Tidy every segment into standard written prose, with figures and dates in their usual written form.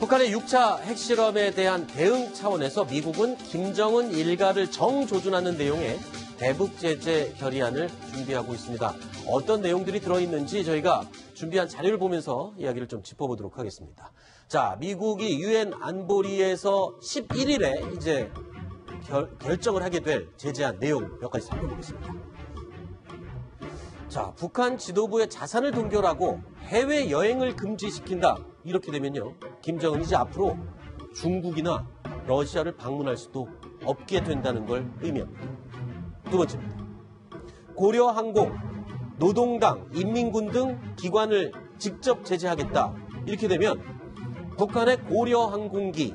북한의 6차 핵실험에 대한 대응 차원에서 미국은 김정은 일가를 정조준하는 내용의 대북 제재 결의안을 준비하고 있습니다. 어떤 내용들이 들어있는지 저희가 준비한 자료를 보면서 이야기를 좀 짚어보도록 하겠습니다. 자, 미국이 유엔 안보리에서 11일에 이제 결정을 하게 될 제재안 내용 몇 가지 살펴보겠습니다. 자, 북한 지도부의 자산을 동결하고 해외여행을 금지시킨다. 이렇게 되면요, 김정은이 이제 앞으로 중국이나 러시아를 방문할 수도 없게 된다는 걸 의미합니다. 두 번째입니다. 고려항공, 노동당, 인민군 등 기관을 직접 제재하겠다. 이렇게 되면 북한의 고려항공기,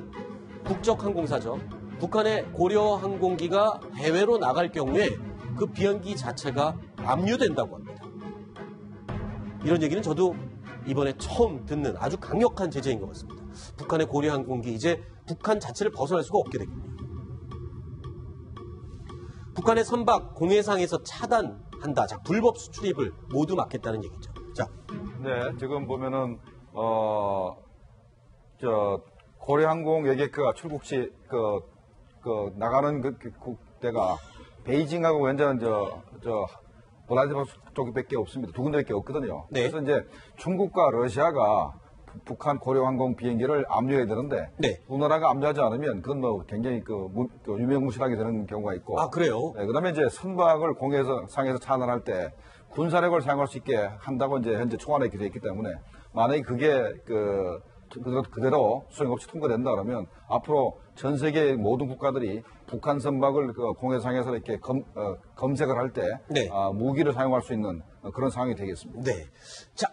국적항공사죠. 북한의 고려항공기가 해외로 나갈 경우에 그 비행기 자체가 압류된다고 합니다. 이런 얘기는 저도 이번에 처음 듣는 아주 강력한 제재인 것 같습니다. 북한의 고려항공기, 이제 북한 자체를 벗어날 수가 없게 되겠네요. 북한의 선박 공해상에서 차단한다. 자, 불법 수출입을 모두 막겠다는 얘기죠. 자, 네, 지금 보면은 고려항공 여객기가 출국 시 나가는 국대가 베이징하고 완전 블라디보스토크밖에 없습니다. 두 군데밖에 없거든요. 네. 그래서 이제 중국과 러시아가 북한 고려항공 비행기를 압류해야 되는데, 네. 두 나라가 압류하지 않으면 그건 뭐 굉장히 유명무실하게 되는 경우가 있고. 아, 그래요? 네, 그다음에 이제 선박을 공해상에서 차단할 때 군사력을 사용할 수 있게 한다고 이제 현재 초안에 기재해 있기 때문에, 만약에 그게 그대로 수행 없이 통과된다 그러면 앞으로 전 세계 모든 국가들이 북한 선박을 공해상에서 이렇게 검색을 할 때 네. 무기를 사용할 수 있는 그런 상황이 되겠습니다. 네. 자,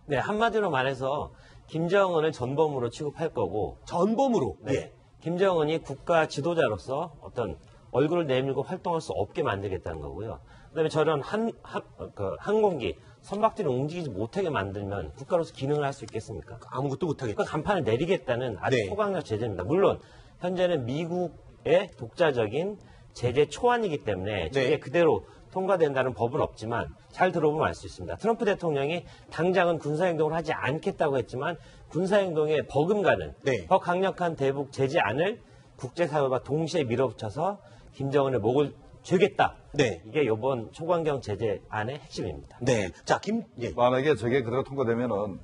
네, 한마디로 말해서 김정은을 전범으로 취급할 거고. 전범으로? 네. 네. 김정은이 국가 지도자로서 어떤 얼굴을 내밀고 활동할 수 없게 만들겠다는 거고요. 그다음에 저런 항공기, 선박들이 움직이지 못하게 만들면 국가로서 기능을 할 수 있겠습니까? 아무것도 못하겠죠. 국가 간판을 내리겠다는 아주 네. 초강력 제재입니다. 물론 현재는 미국의 독자적인 제재 초안이기 때문에 저게 네. 그대로 통과된다는 법은 없지만 잘 들어보면 알 수 있습니다. 트럼프 대통령이 당장은 군사행동을 하지 않겠다고 했지만 군사행동에 버금가는 네. 더 강력한 대북 제재안을 국제사회가 동시에 밀어붙여서 김정은의 목을 죄겠다. 네. 이게 이번 초강경 제재안의 핵심입니다. 네. 자, 예. 만약에 저게 그대로 통과되면은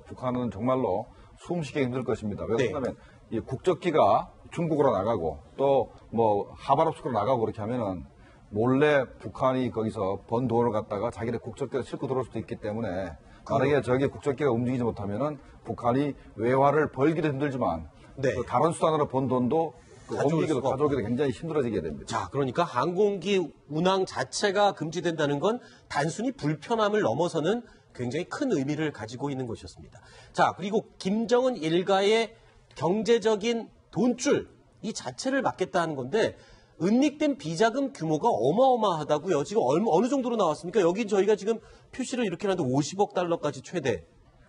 북한은 정말로 숨쉬기 힘들 것입니다. 왜 그러냐면 이 국적기가 중국으로 나가고 또 뭐 하바롭스크로 나가고 그렇게 하면은 몰래 북한이 거기서 번 돈을 갖다가 자기네 국적기를 싣고 들어올 수도 있기 때문에, 만약에 저기 국적기가 움직이지 못하면은 북한이 외화를 벌기도 힘들지만 네. 다른 수단으로 번 돈도 옮기기도 수가 가져오기도 굉장히 힘들어지게 됩니다. 자, 그러니까 항공기 운항 자체가 금지된다는 건 단순히 불편함을 넘어서는 굉장히 큰 의미를 가지고 있는 것이었습니다. 자, 그리고 김정은 일가의 경제적인 돈줄 이 자체를 막겠다는 건데, 은닉된 비자금 규모가 어마어마하다고요. 지금 어느 정도로 나왔습니까? 여기 저희가 지금 표시를 이렇게 하는데 50억 달러까지 최대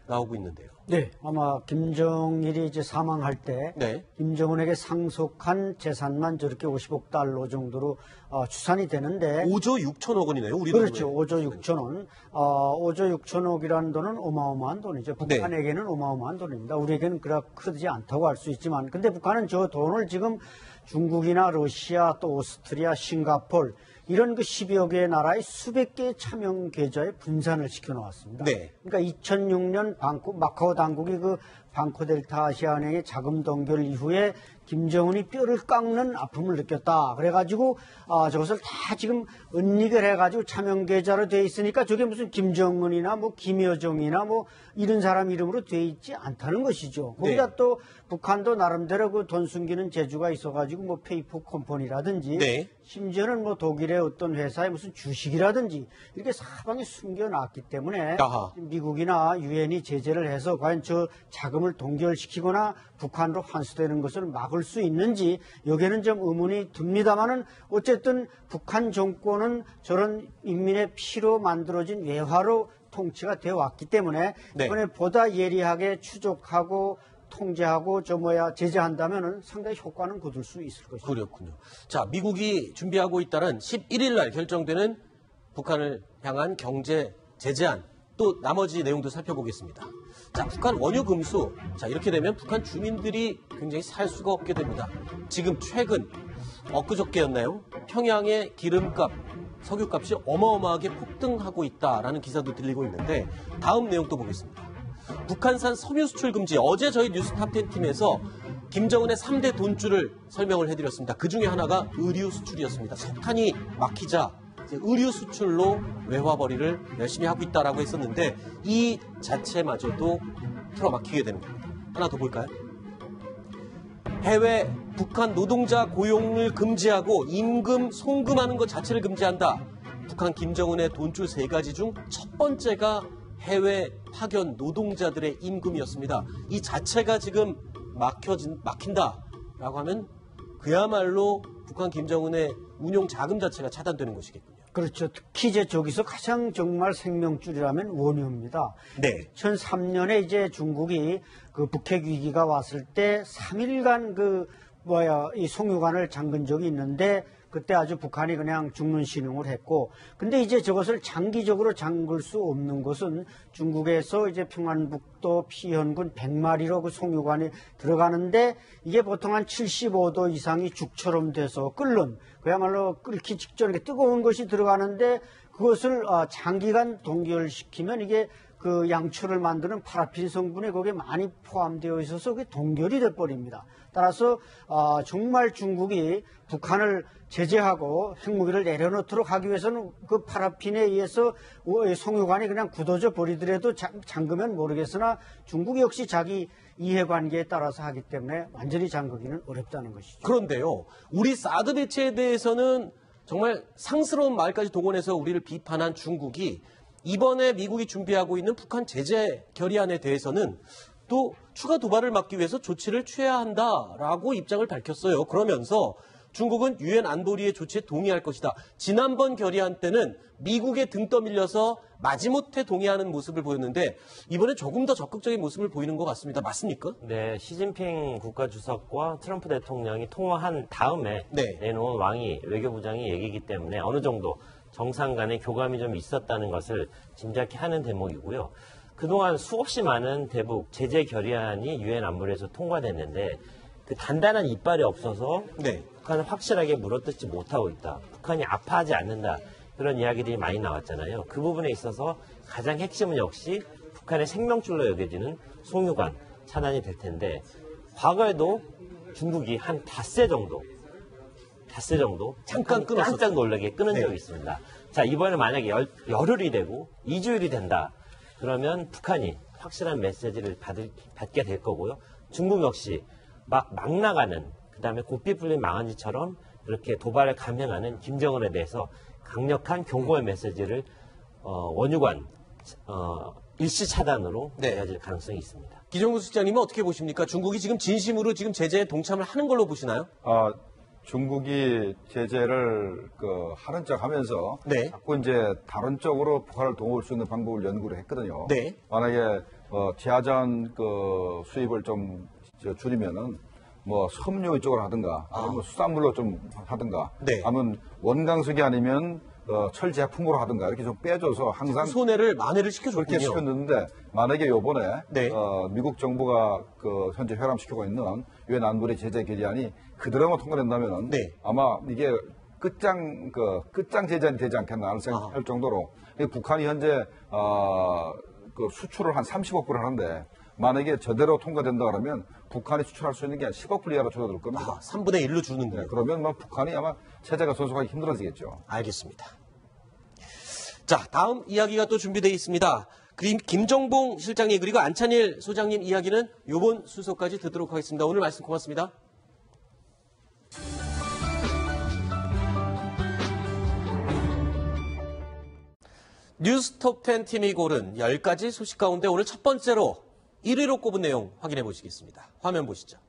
나오고 있는데요. 네, 아마 김정일이 이제 사망할 때 네. 김정은에게 상속한 재산만 저렇게 50억 달러 정도로 추산이 되는데, 5조 6천억 원이네요. 우리 그렇죠. 돈으로. 5조 6천 원. 5조 6천억이라는 돈은 어마어마한 돈이죠. 네. 북한에게는 어마어마한 돈입니다. 우리에게는 크지 않다고 할 수 있지만, 근데 북한은 저 돈을 지금 중국이나 러시아 또 오스트리아, 싱가폴 이런 10여 개의 나라의 수백 개의 차명 계좌에 분산을 시켜놓았습니다. 네. 그러니까 2006년 마카오 당국이 방코 델타 아시아은행의 자금 동결 이후에 김정은이 뼈를 깎는 아픔을 느꼈다. 그래가지고 저것을 다 지금 은닉을 해가지고 차명 계좌로 돼 있으니까 저게 무슨 김정은이나 뭐 김여정이나 뭐 이런 사람 이름으로 돼 있지 않다는 것이죠. 거기다 네. 또 북한도 나름대로 그 돈 숨기는 재주가 있어가지고 뭐 페이퍼 컴퍼니라든지 네. 심지어는 뭐 독일의 어떤 회사의 무슨 주식이라든지 이렇게 사방에 숨겨놨기 때문에 아하. 미국이나 유엔이 제재를 해서 과연 저 자금을 동결시키거나 북한으로 환수되는 것을 막을 수 있는지 여기에는 좀 의문이 듭니다만은 어쨌든 북한 정권은 저런 인민의 피로 만들어진 외화로 통치가 되어 왔기 때문에 네. 이번에 보다 예리하게 추적하고 통제하고 제재한다면은 상당히 효과는 거둘 수 있을 것입니다. 그렇군요. 자, 미국이 준비하고 있다는 11일 날 결정되는 북한을 향한 경제 제재안 또 나머지 내용도 살펴보겠습니다. 자, 북한 원유 금수. 자, 이렇게 되면 북한 주민들이 굉장히 살 수가 없게 됩니다. 지금 최근 엊그저께였나요? 평양의 기름값, 석유값이 어마어마하게 폭등하고 있다라는 기사도 들리고 있는데 다음 내용 또 보겠습니다. 북한산 섬유 수출 금지. 어제 저희 뉴스탑10 팀에서 김정은의 3대 돈줄을 설명을 해드렸습니다. 그 중에 하나가 의류 수출이었습니다. 석탄이 막히자 이제 의류 수출로 외화벌이를 열심히 하고 있다라고 했었는데 이 자체마저도 틀어막히게 되는 겁니다. 하나 더 볼까요? 해외 북한 노동자 고용을 금지하고 임금 송금하는 것 자체를 금지한다. 북한 김정은의 돈줄 3가지 중 첫 번째가 해외 파견 노동자들의 임금이었습니다. 이 자체가 지금 막힌다라고 하면 그야말로 북한 김정은의 운용 자금 자체가 차단되는 것이겠군요. 그렇죠. 특히 이제 저기서 가장 정말 생명줄이라면 원유입니다. 네. 2003년에 이제 중국이 그 북핵 위기가 왔을 때 3일간 이 송유관을 잠근 적이 있는데 그때 아주 북한이 그냥 죽는 신용을 했고, 근데 이제 저것을 장기적으로 잠글 수 없는 것은 중국에서 이제 평안북도 피현군 100마리로 그 송유관이 들어가는데 이게 보통 한 75도 이상이 죽처럼 돼서 끓는, 그야말로 끓기 직전에 뜨거운 것이 들어가는데 그것을 장기간 동결시키면 이게 그 양초를 만드는 파라핀 성분이 거기에 많이 포함되어 있어서 그게 동결이 돼버립니다. 따라서 정말 중국이 북한을 제재하고 핵무기를 내려놓도록 하기 위해서는 그 파라핀에 의해서 송유관이 그냥 굳어져 버리더라도 잠그면 모르겠으나 중국 역시 자기 이해관계에 따라서 하기 때문에 완전히 잠그기는 어렵다는 것이죠. 그런데요, 우리 사드 배치에 대해서는 정말 상스러운 말까지 동원해서 우리를 비판한 중국이 이번에 미국이 준비하고 있는 북한 제재 결의안에 대해서는 또 추가 도발을 막기 위해서 조치를 취해야 한다라고 입장을 밝혔어요. 그러면서 중국은 유엔 안보리의 조치에 동의할 것이다. 지난번 결의안 때는 미국에 등 떠밀려서 마지못해 동의하는 모습을 보였는데 이번에 조금 더 적극적인 모습을 보이는 것 같습니다. 맞습니까? 네, 시진핑 국가주석과 트럼프 대통령이 통화한 다음에 네. 내놓은 왕이 외교부장의 얘기이기 때문에 어느 정도 정상 간의 교감이 좀 있었다는 것을 짐작케 하는 대목이고요. 그동안 수없이 많은 대북 제재 결의안이 유엔 안보리에서 통과됐는데 그 단단한 이빨이 없어서 네. 북한을 확실하게 물어뜯지 못하고 있다. 북한이 아파하지 않는다. 그런 이야기들이 많이 나왔잖아요. 그 부분에 있어서 가장 핵심은 역시 북한의 생명줄로 여겨지는 송유관 차단이 될 텐데 과거에도 중국이 한 닷새 정도 잠깐 끊었었죠. 깜짝 놀라게 끊은 네. 적이 있습니다. 자, 이번에 만약에 열흘이 되고 2주일이 된다. 그러면 북한이 확실한 메시지를 받게 될 거고요. 중국 역시 막 나가는, 그 다음에 고삐 풀린 망한지처럼 이렇게 도발을 감행하는 김정은에 대해서 강력한 경고의 메시지를 원유관 일시 차단으로 네. 내야질 가능성이 있습니다. 기정구 실장님은 어떻게 보십니까? 중국이 지금 진심으로 지금 제재에 동참을 하는 걸로 보시나요? 중국이 제재를 하는 척 하면서 네. 자꾸 이제 다른 쪽으로 북한을 도울 수 있는 방법을 연구를 했거든요. 네. 만약에 지하전 수입을 좀 줄이면은 뭐 섬유 이쪽으로 하든가 아니면 수산물로 좀 하든가 네. 아니면 원강석이 아니면 철 제품으로 하든가 이렇게 좀 빼줘서 항상 손해를 만회를 그렇게 시켜줬군요. 시켰는데 만약에 요번에 네. 미국 정부가 현재 회람시키고 있는 유엔 안보리 제재 결의안이 그대로만 통과된다면은 네. 아마 이게 끝장 제재안이 되지 않겠나 생각할 정도로 북한이 현재 수출을 한 30억 불 하는데 만약에 저대로 통과된다 그러면 북한이 수출할 수 있는 게 한 10억 불 이하로 줄어들 겁니다. 3분의 1로 주는군요. 네, 그러면 북한이 아마 체제가 전속하기 힘들어지겠죠. 알겠습니다. 자, 다음 이야기가 또 준비되어 있습니다. 김정봉 실장님 그리고 안찬일 소장님 이야기는 요번 순서까지 듣도록 하겠습니다. 오늘 말씀 고맙습니다. 뉴스톱10 팀이 고른 10가지 소식 가운데 오늘 첫 번째로 1위로 꼽은 내용 확인해 보시겠습니다. 화면 보시죠.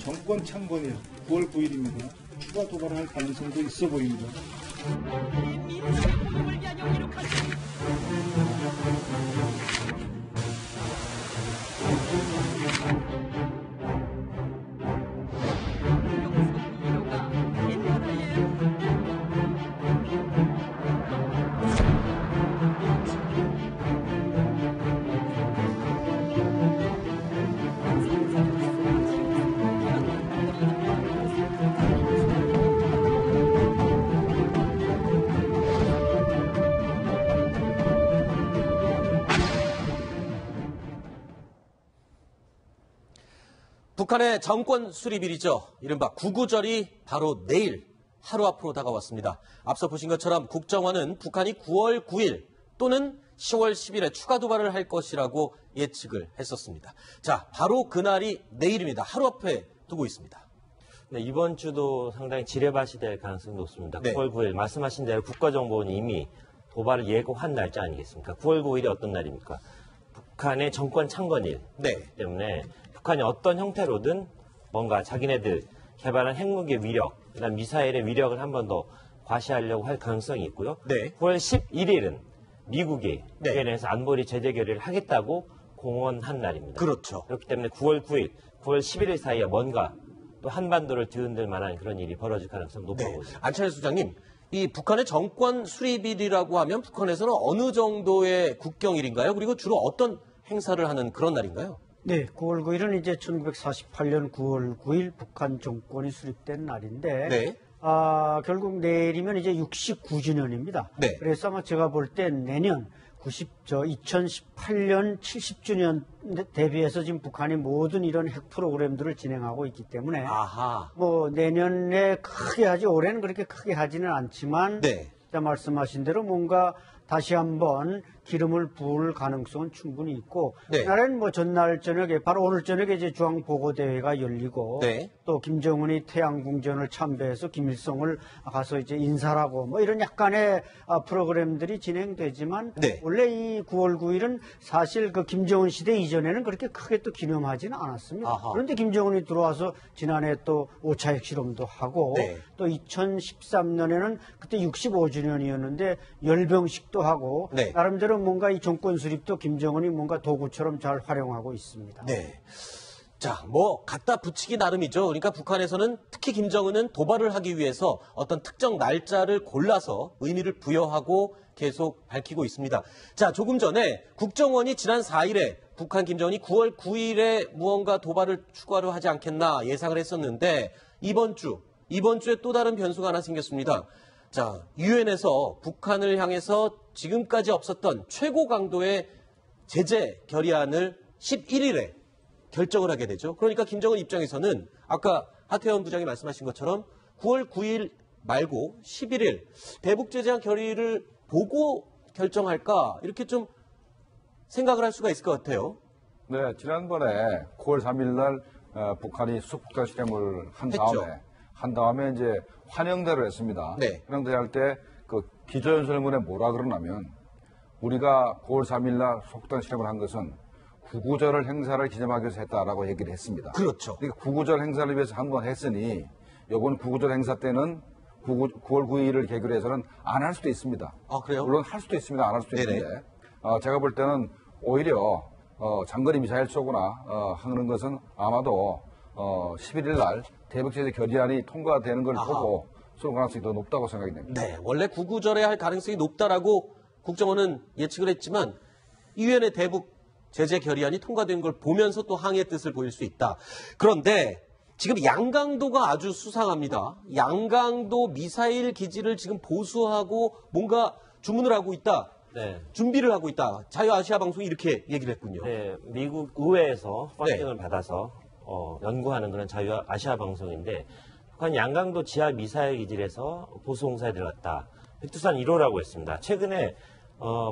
정권 창건일 9월 9일입니다. 추가 도발할 가능성도 있어 보입니다. 민주의 복음을 위한 영예로 가시 북한의 정권 수립일이죠. 이른바 구구절이 바로 내일 하루 앞으로 다가왔습니다. 앞서 보신 것처럼 국정원은 북한이 9월 9일 또는 10월 10일에 추가 도발을 할 것이라고 예측을 했었습니다. 자, 바로 그날이 내일입니다. 하루 앞에 두고 있습니다. 네, 이번 주도 상당히 지뢰밭이 될 가능성이 높습니다. 네. 9월 9일 말씀하신 대로 국가정보원이 이미 도발을 예고한 날짜 아니겠습니까? 9월 9일이 어떤 날입니까? 북한의 정권 창건일 네. 때문에 북한이 어떤 형태로든 뭔가 자기네들 개발한 핵무기의 위력, 그다음 미사일의 위력을 한 번 더 과시하려고 할 가능성이 있고요. 네. 9월 11일은 미국이 네. 유엔에서 안보리 제재 결의를 하겠다고 공언한 날입니다. 그렇죠. 그렇기 때문에 9월 9일, 9월 11일 사이에 뭔가 또 한반도를 뒤흔들 만한 그런 일이 벌어질 가능성이 높아 네. 보입니다. 안철 수장님, 이 북한의 정권 수립일이라고 하면 북한에서는 어느 정도의 국경일인가요? 그리고 주로 어떤 행사를 하는 그런 날인가요? 네, 9월 9일은 이제 1948년 9월 9일 북한 정권이 수립된 날인데, 네. 결국 내일이면 이제 69주년입니다. 네. 그래서 아마 제가 볼 때 내년 2018년 70주년 대비해서 지금 북한이 모든 이런 핵 프로그램들을 진행하고 있기 때문에 아하. 뭐 내년에 크게 하지, 올해는 그렇게 크게 하지는 않지만 네. 진짜 말씀하신 대로 뭔가 다시 한번 기름을 부을 가능성은 충분히 있고, 네. 그날은 뭐 전날 저녁에, 바로 오늘 저녁에 이제 중앙보고대회가 열리고, 네. 또 김정은이 태양궁전을 참배해서 김일성을 가서 이제 인사하고 뭐 이런 약간의 프로그램들이 진행되지만, 네. 원래 이 9월 9일은 사실 그 김정은 시대 이전에는 그렇게 크게 또 기념하지는 않았습니다. 아하. 그런데 김정은이 들어와서 지난해 또 5차 핵실험도 하고, 네. 또 2013년에는 그때 65주년이었는데 열병식도 하고, 네. 나름대로 뭔가 이 정권 수립도 김정은이 뭔가 도구처럼 잘 활용하고 있습니다. 네. 자, 뭐 갖다 붙이기 나름이죠. 그러니까 북한에서는 특히 김정은은 도발을 하기 위해서 어떤 특정 날짜를 골라서 의미를 부여하고 계속 밝히고 있습니다. 자, 조금 전에 국정원이 지난 4일에 북한 김정은이 9월 9일에 무언가 도발을 추가로 하지 않겠나 예상을 했었는데 이번 주에 또 다른 변수가 하나 생겼습니다. 자, 유엔에서 북한을 향해서 지금까지 없었던 최고 강도의 제재 결의안을 11일에 결정을 하게 되죠. 그러니까 김정은 입장에서는 아까 하태원 부장이 말씀하신 것처럼 9월 9일 말고 11일 대북 제재안 결의를 보고 결정할까 이렇게 좀 생각을 할 수가 있을 것 같아요. 네, 지난번에 9월 3일 날 북한이 수폭탄 실험을 했죠. 한 다음에 이제 환영대를 했습니다. 네. 환영대 할 때 그 기조연설문에 뭐라 그러냐면 우리가 9월 3일 날 수폭탄 실험을 한 것은 구구절 행사를 기념하기 위해서 했다라고 얘기를 했습니다. 그렇죠. 그러니까 구구절 행사를 위해서 한 번 했으니 이번 구구절 행사 때는 9월 9일을 계기로 해서는 안 할 수도 있습니다. 아, 그래요? 물론 할 수도 있습니다. 안 할 수도 네네. 있는데 제가 볼 때는 오히려 장거리 미사일 쏘거나 하는 것은 아마도 11일 날 대북제재 결의안이 통과되는 걸 보고 쏠 가능성이 더 높다고 생각이 됩니다. 네, 원래 구구절에 할 가능성이 높다라고 국정원은 예측을 했지만 유엔의 대북 제재 결의안이 통과된 걸 보면서 또 항의의 뜻을 보일 수 있다. 그런데 지금 양강도가 아주 수상합니다. 양강도 미사일 기지를 지금 보수하고 뭔가 주문을 하고 있다. 네. 준비를 하고 있다. 자유아시아 방송이 이렇게 얘기를 했군요. 네, 미국 의회에서 펀딩을 받아서 연구하는 그런 자유아시아 방송인데 북한 양강도 지하 미사일 기지에서 보수 공사에 들어갔다. 백두산 1호라고 했습니다. 최근에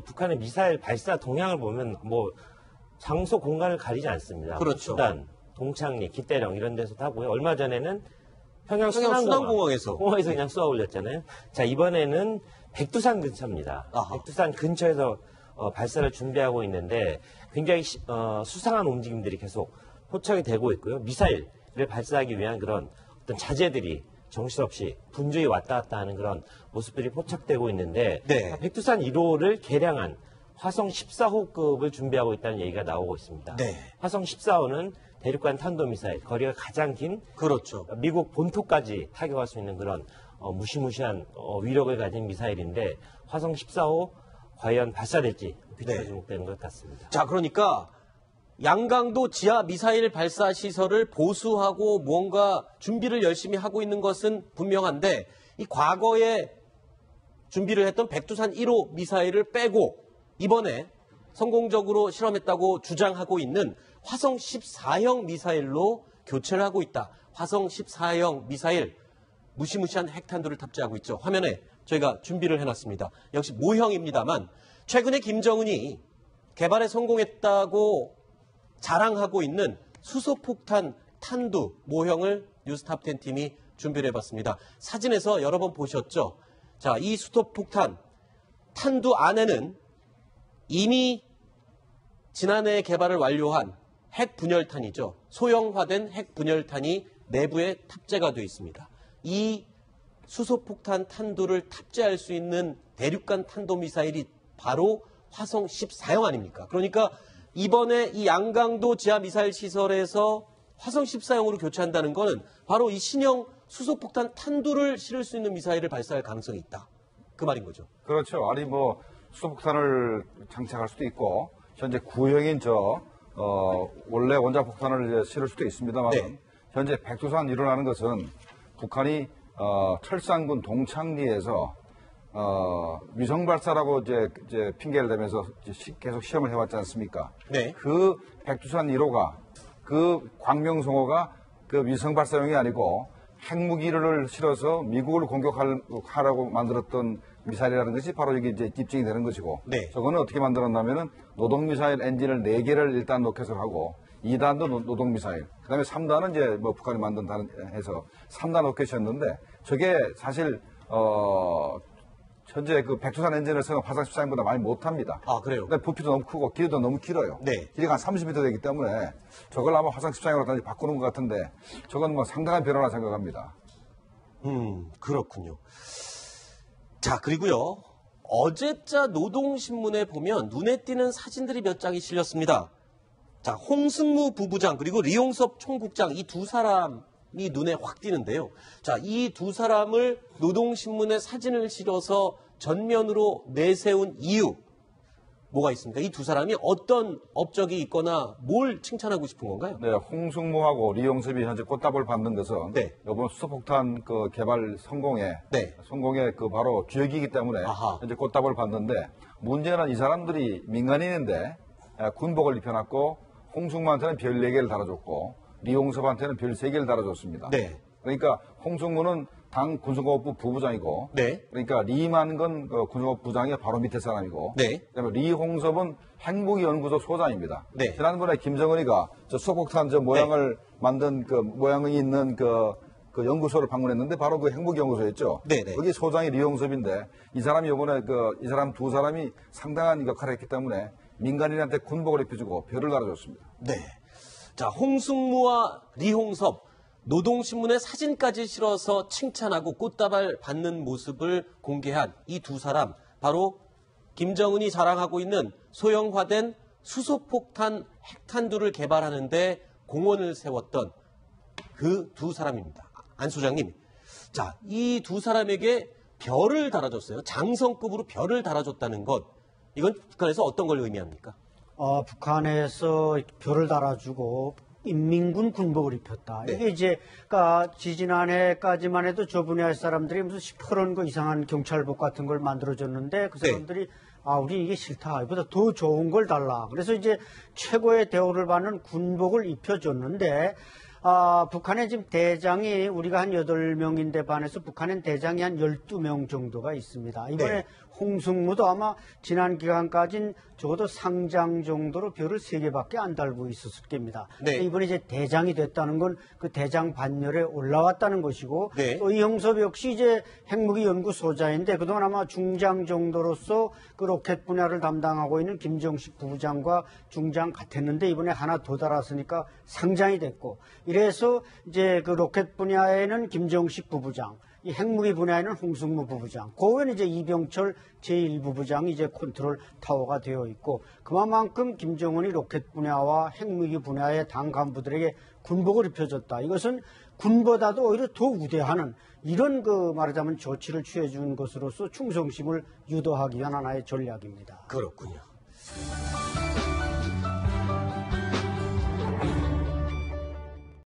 북한의 미사일 발사 동향을 보면 뭐 장소 공간을 가리지 않습니다. 그렇죠. 수단, 동창리, 기대령 이런 데서도 하고요. 얼마 전에는 평양 순환공항에서 그냥 쏘아 올렸잖아요. 자, 이번에는 백두산 근처입니다. 아하. 백두산 근처에서 발사를 준비하고 있는데 굉장히 수상한 움직임들이 계속 포착이 되고 있고요. 미사일을 발사하기 위한 그런 어떤 자재들이 정신없이 분주히 왔다 갔다 하는 그런 모습들이 포착되고 있는데 네. 백두산 1호를 개량한 화성 14호급을 준비하고 있다는 얘기가 나오고 있습니다. 네. 화성 14호는 대륙간 탄도미사일, 거리가 가장 긴 그렇죠. 미국 본토까지 타격할 수 있는 그런 무시무시한 위력을 가진 미사일인데 화성 14호 과연 발사될지 귀추가 네. 주목되는 것 같습니다. 자, 그러니까 양강도 지하 미사일 발사 시설을 보수하고 뭔가 준비를 열심히 하고 있는 것은 분명한데 이 과거에 준비를 했던 백두산 1호 미사일을 빼고 이번에 성공적으로 실험했다고 주장하고 있는 화성 14형 미사일로 교체를 하고 있다. 화성 14형 미사일 무시무시한 핵탄두를 탑재하고 있죠. 화면에 저희가 준비를 해놨습니다. 역시 모형입니다만 최근에 김정은이 개발에 성공했다고 자랑하고 있는 수소폭탄 탄두 모형을 뉴스탑10 팀이 준비를 해봤습니다. 사진에서 여러 번 보셨죠? 자, 이 수소폭탄 탄두 안에는 이미 지난해 개발을 완료한 핵 분열탄이죠. 소형화된 핵 분열탄이 내부에 탑재가 되어 있습니다. 이 수소폭탄 탄두를 탑재할 수 있는 대륙간 탄도미사일이 바로 화성 14형 아닙니까? 그러니까 이번에 이 양강도 지하미사일 시설에서 화성 14형으로 교체한다는 것은 바로 이 신형 수소폭탄 탄두를 실을 수 있는 미사일을 발사할 가능성이 있다. 그 말인 거죠. 그렇죠. 아니 뭐 수소폭탄을 장착할 수도 있고 현재 구형인 원래 원자폭탄을 이제 실을 수도 있습니다만 네. 현재 백두산 일어나는 것은 북한이 철산군 동창리에서 위성 발사라고 이제 핑계를 대면서 계속 시험을 해왔지 않습니까? 네. 그 백두산 1호가 그 광명성호가 그 위성 발사용이 아니고 핵무기를 실어서 미국을 공격하라고 만들었던 미사일이라는 것이 바로 이게 이제 입증이 되는 것이고, 네. 저거는 어떻게 만들었냐면은 노동미사일 엔진을 4개를 일단 로켓을 하고 2단도 노동미사일, 그다음에 3단은 이제 뭐 북한이 만든 다른 해서 3단 로켓이었는데 저게 사실 현재 그 백두산 엔진을 쓰는 화성 14형보다 많이 못합니다. 아, 그래요? 근데 부피도 너무 크고 길이도 너무 길어요. 네. 길이가 한 30m 되기 때문에 저걸 아마 화성 14형으로 다시 바꾸는 것 같은데 저건 뭐 상당한 변화라 생각합니다. 그렇군요. 자, 그리고요. 어제자 노동신문에 보면 눈에 띄는 사진들이 몇 장이 실렸습니다. 자, 홍승무 부부장 그리고 리용섭 총국장 이 두 사람이 눈에 확 띄는데요. 자, 이 두 사람을 노동신문에 사진을 실어서 전면으로 내세운 이유 뭐가 있습니까? 이 두 사람이 어떤 업적이 있거나 뭘 칭찬하고 싶은 건가요? 네, 홍승무하고 리용섭이 현재 꽃다발 받는 것은 네. 이번 수소폭탄 그 개발 성공의 그 바로 주역이기 때문에 아하. 현재 꽃다발 받는데 문제는 이 사람들이 민간인인데 군복을 입혀놨고 홍승무한테는 별 4개를 달아줬고 리용섭한테는 별 3개를 달아줬습니다. 네. 그러니까 홍승무는 당 군수공업부 부부장이고, 네. 그러니까 리만건 군수공업 부장이 바로 밑에 사람이고, 네. 그다음에 리홍섭은 핵무기연구소 소장입니다. 네. 지난번에 김정은이가 저 수소폭탄 모양을 만든 그 모양이 있는 그 연구소를 방문했는데 바로 그 핵무기연구소였죠. 네, 네. 거기 소장이 리홍섭인데 이 사람이 이번에 이 사람 두 사람이 상당한 역할을 했기 때문에 민간인한테 군복을 입혀주고 별을 달아줬습니다. 네. 자, 홍승무와 리홍섭 노동신문에 사진까지 실어서 칭찬하고 꽃다발 받는 모습을 공개한 이 두 사람 바로 김정은이 자랑하고 있는 소형화된 수소폭탄 핵탄두를 개발하는데 공헌을 세웠던 그 두 사람입니다. 안 소장님, 자, 이 두 사람에게 별을 달아줬어요. 장성급으로 별을 달아줬다는 것, 이건 북한에서 어떤 걸 의미합니까? 북한에서 별을 달아주고 인민군 군복을 입혔다. 네. 이게 이제, 그러니까 지지난해까지만 해도 저 분야의 사람들이 무슨 시커런 거 이상한 경찰복 같은 걸 만들어줬는데 그 사람들이 우리 이게 싫다. 이보다 더 좋은 걸 달라. 그래서 이제 최고의 대우를 받는 군복을 입혀줬는데 북한의 지금 대장이 우리가 한 8명인데 반해서 북한엔 대장이 한 12명 정도가 있습니다. 이번에 네. 홍승무도 아마 지난 기간까지는 적어도 상장 정도로 별을 3개밖에 안 달고 있었을 겁니다. 네. 이번에 이제 대장이 됐다는 건 그 대장 반열에 올라왔다는 것이고 네. 또 이형섭 역시 이제 핵무기 연구소장인데 그동안 아마 중장 정도로서 그 로켓 분야를 담당하고 있는 김정식 부부장과 중장 같았는데 이번에 하나 더 달았으니까 상장이 됐고 이래서 이제 그 로켓 분야에는 김정식 부부장, 이 핵무기 분야에는 홍승무 부부장, 그 외에는 이제 이병철 제1부부장이 이제 컨트롤 타워가 되어 있고 그만큼 김정은이 로켓 분야와 핵무기 분야의 당 간부들에게 군복을 입혀줬다. 이것은 군보다도 오히려 더 우대하는 이런 말하자면 조치를 취해준 것으로서 충성심을 유도하기 위한 하나의 전략입니다. 그렇군요.